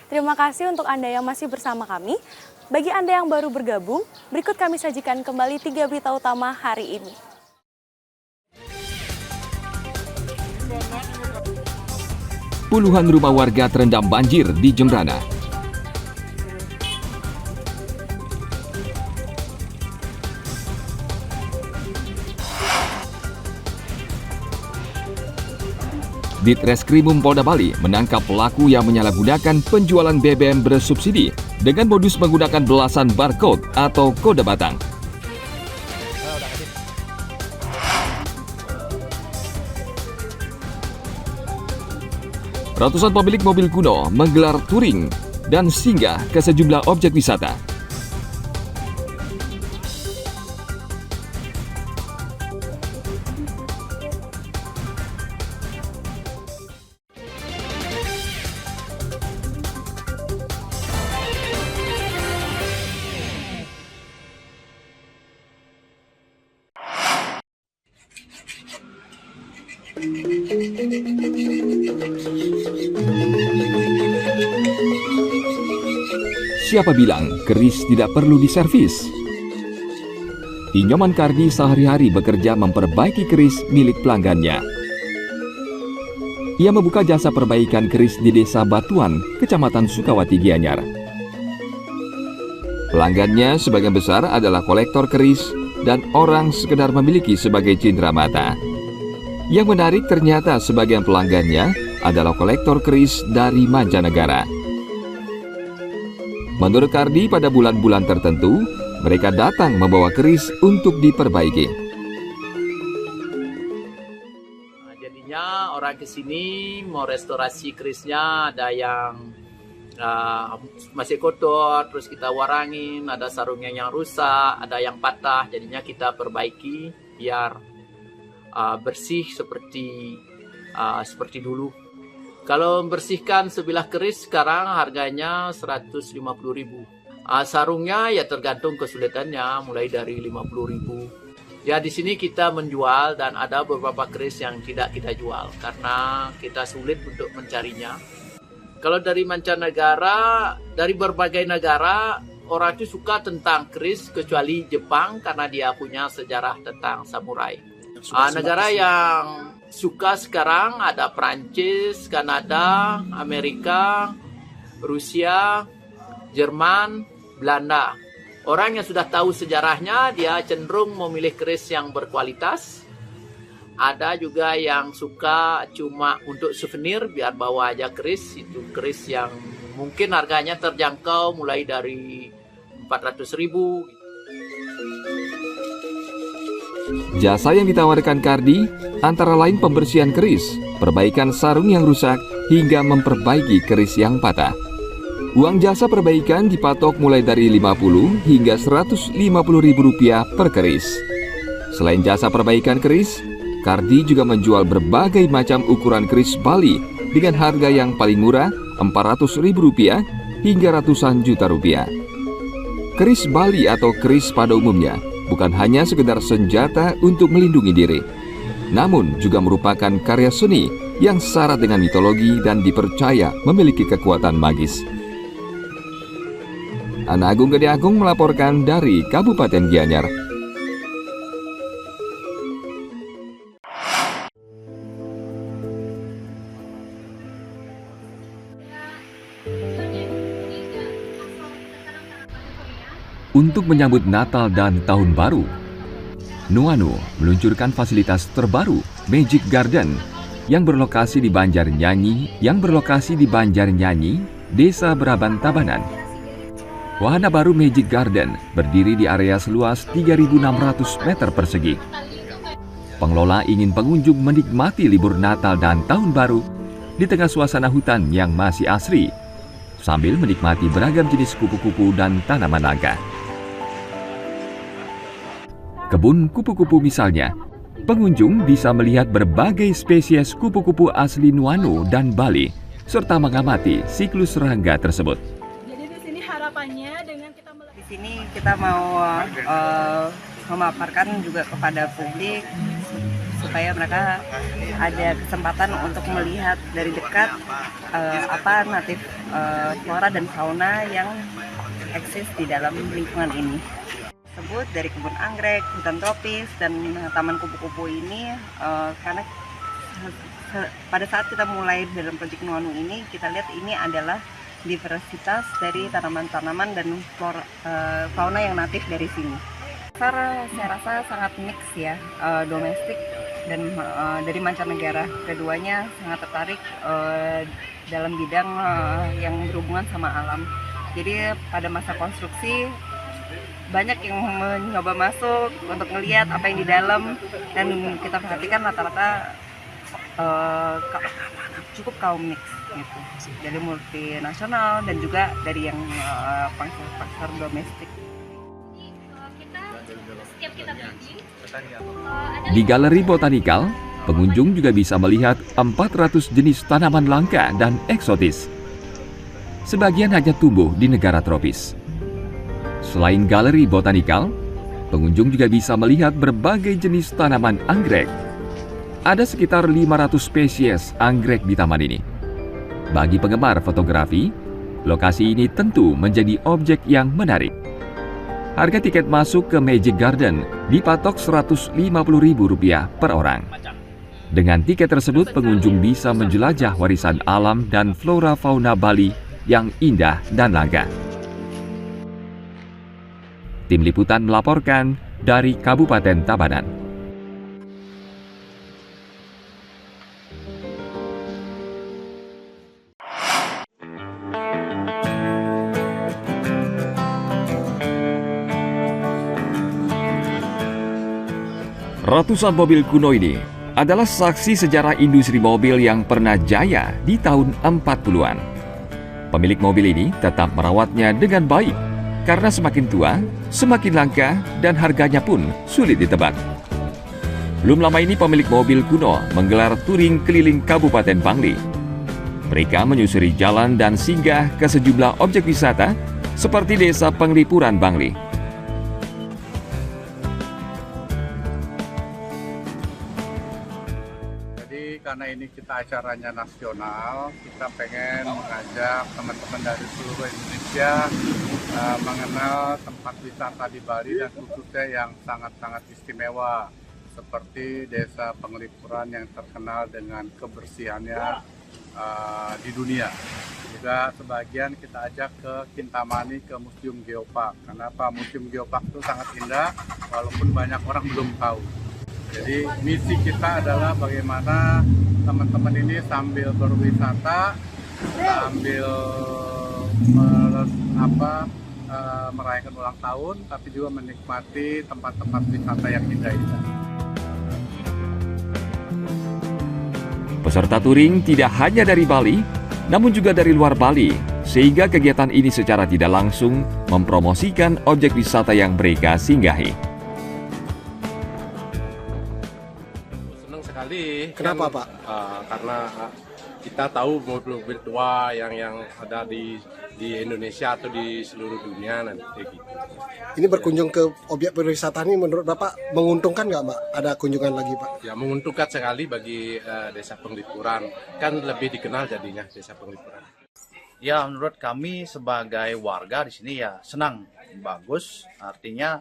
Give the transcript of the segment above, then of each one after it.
Terima kasih untuk Anda yang masih bersama kami. Bagi Anda yang baru bergabung, berikut kami sajikan kembali 3 berita utama hari ini. Puluhan rumah warga terendam banjir di Jembrana. Ditreskrimum Polda Bali menangkap pelaku yang menyalahgunakan penjualan BBM bersubsidi dengan modus menggunakan belasan barcode atau kode batang. Ratusan pemilik mobil kuno menggelar touring dan singgah ke sejumlah objek wisata. Siapa bilang keris tidak perlu diservis? Inyoman Kardi sehari-hari bekerja memperbaiki keris milik pelanggannya. Ia membuka jasa perbaikan keris di Desa Batuan, Kecamatan Sukawati, Gianyar. Pelanggannya sebagian besar adalah kolektor keris dan orang sekedar memiliki sebagai cindera mata. Yang menarik ternyata sebagian pelanggannya adalah kolektor keris dari mancanegara. Menurut Kardi, pada bulan-bulan tertentu, mereka datang membawa keris untuk diperbaiki. Jadinya orang ke sini mau restorasi kerisnya, ada yang masih kotor, terus kita warangin, ada sarungnya yang rusak, ada yang patah, jadinya kita perbaiki biar bersih seperti dulu. Kalau membersihkan sebilah keris sekarang harganya 150.000. Sarungnya ya tergantung kesulitannya, mulai dari 50.000. Ya di sini kita menjual dan ada beberapa keris yang tidak kita jual karena kita sulit untuk mencarinya. Kalau dari mancanegara, dari berbagai negara, orang itu suka tentang keris kecuali Jepang karena dia punya sejarah tentang samurai. Negara yang suka sekarang ada Prancis, Kanada, Amerika, Rusia, Jerman, Belanda. Orang yang sudah tahu sejarahnya, dia cenderung memilih keris yang berkualitas. Ada juga yang suka cuma untuk souvenir, biar bawa aja keris. Itu keris yang mungkin harganya terjangkau mulai dari 400.000. Jasa yang ditawarkan Kardi antara lain pembersihan keris, perbaikan sarung yang rusak, hingga memperbaiki keris yang patah. Uang jasa perbaikan dipatok mulai dari 50 hingga 150.000 rupiah per keris. Selain jasa perbaikan keris, Kardi juga menjual berbagai macam ukuran keris Bali dengan harga yang paling murah 400.000 rupiah hingga ratusan juta rupiah. Keris Bali atau keris pada umumnya bukan hanya sekedar senjata untuk melindungi diri, namun juga merupakan karya seni yang syarat dengan mitologi dan dipercaya memiliki kekuatan magis. Ana Agung Gede Agung melaporkan dari Kabupaten Gianyar. Untuk menyambut Natal dan Tahun Baru, Nuanu meluncurkan fasilitas terbaru Magic Garden yang berlokasi di Banjarnyanyi, Desa Beraban Tabanan. Wahana baru Magic Garden berdiri di area seluas 3.600 meter persegi. Pengelola ingin pengunjung menikmati libur Natal dan Tahun Baru di tengah suasana hutan yang masih asri, sambil menikmati beragam jenis kupu-kupu dan tanaman langka. Kebun kupu-kupu misalnya, pengunjung bisa melihat berbagai spesies kupu-kupu asli Nuanu dan Bali, serta mengamati siklus serangga tersebut. Jadi di sini harapannya dengan kita di sini kita mau memaparkan juga kepada publik supaya mereka ada kesempatan untuk melihat dari dekat apa natif flora dan fauna yang eksis di dalam lingkungan ini. Tersebut dari kebun anggrek, hutan tropis, dan taman kupu-kupu ini karena pada saat kita mulai dalam proyek Nuanu ini, kita lihat ini adalah diversitas dari tanaman-tanaman dan fauna yang natif dari sini. Pasar saya rasa sangat mix ya, domestik dan dari mancanegara. Keduanya sangat tertarik dalam bidang yang berhubungan sama alam. Jadi pada masa konstruksi banyak yang mencoba masuk untuk melihat apa yang di dalam, dan kita perhatikan rata-rata cukup kaum mix gitu, dari multinasional dan juga dari yang pasar domestik. Di Galeri Botanikal, pengunjung juga bisa melihat 400 jenis tanaman langka dan eksotis. Sebagian hanya tumbuh di negara tropis. Selain Galeri Botanikal, pengunjung juga bisa melihat berbagai jenis tanaman anggrek. Ada sekitar 500 spesies anggrek di taman ini. Bagi penggemar fotografi, lokasi ini tentu menjadi objek yang menarik. Harga tiket masuk ke Magic Garden dipatok Rp150.000 per orang. Dengan tiket tersebut, pengunjung bisa menjelajah warisan alam dan flora fauna Bali yang indah dan langka. Tim Liputan melaporkan dari Kabupaten Tabanan. Ratusan mobil kuno ini adalah saksi sejarah industri mobil yang pernah jaya di tahun 40-an. Pemilik mobil ini tetap merawatnya dengan baik, karena semakin tua, semakin langka, dan harganya pun sulit ditebak. Belum lama ini pemilik mobil kuno menggelar touring keliling Kabupaten Bangli. Mereka menyusuri jalan dan singgah ke sejumlah objek wisata seperti Desa Penglipuran Bangli. Karena ini kita acaranya nasional, kita pengen mengajak teman-teman dari seluruh Indonesia mengenal tempat wisata di Bali dan khususnya yang sangat-sangat istimewa seperti Desa Penglipuran yang terkenal dengan kebersihannya di dunia. Juga sebagian kita ajak ke Kintamani, ke Museum Geopark. Kenapa? Museum Geopark itu sangat indah walaupun banyak orang belum tahu. Jadi misi kita adalah bagaimana teman-teman ini sambil berwisata, sambil merayakan ulang tahun, tapi juga menikmati tempat-tempat wisata yang indah-indah. Peserta touring tidak hanya dari Bali, namun juga dari luar Bali, sehingga kegiatan ini secara tidak langsung mempromosikan objek wisata yang mereka singgahi. Kenapa Pak? Karena kita tahu mobil-mobil tua yang ada di Indonesia atau di seluruh dunia nanti gitu. Ini berkunjung ke objek pariwisata ini menurut Bapak menguntungkan nggak Pak? Ada kunjungan lagi Pak? Ya menguntungkan sekali bagi Desa Penglipuran, kan lebih dikenal jadinya Desa Penglipuran. Ya menurut kami sebagai warga di sini ya senang, bagus, artinya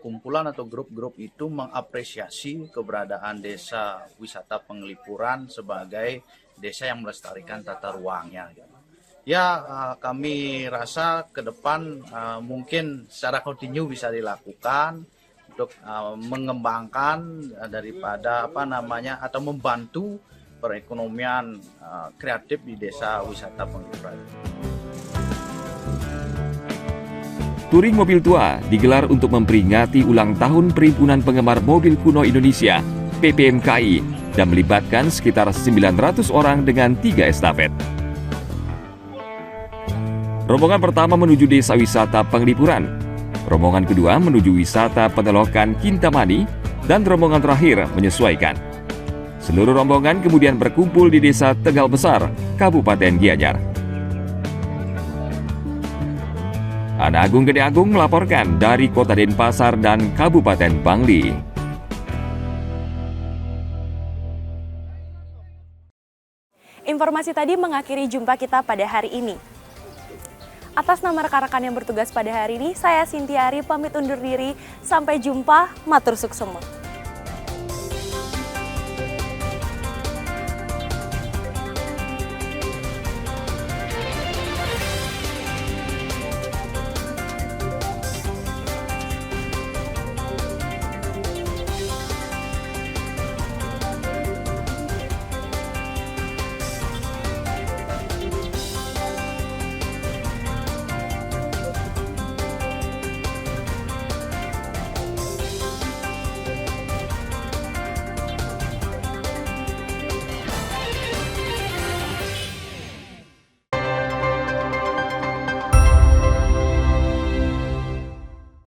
kumpulan atau grup-grup itu mengapresiasi keberadaan desa wisata Penglipuran sebagai desa yang melestarikan tata ruangnya. Ya kami rasa ke depan mungkin secara kontinu bisa dilakukan untuk mengembangkan daripada atau membantu perekonomian kreatif di desa wisata Penglipuran. Touring mobil tua digelar untuk memperingati ulang tahun Perhimpunan Penggemar Mobil Kuno Indonesia (PPMKI) dan melibatkan sekitar 900 orang dengan 3 estafet. Rombongan pertama menuju Desa Wisata Penglipuran, rombongan kedua menuju Wisata Penelokan Kintamani, dan rombongan terakhir menyesuaikan. Seluruh rombongan kemudian berkumpul di Desa Tegal Besar, Kabupaten Gianyar. Ana Agung Gede Agung melaporkan dari Kota Denpasar dan Kabupaten Bangli. Informasi tadi mengakhiri jumpa kita pada hari ini. Atas nama rekan-rekan yang bertugas pada hari ini, saya Sintiari pamit undur diri. Sampai jumpa, matur suksema.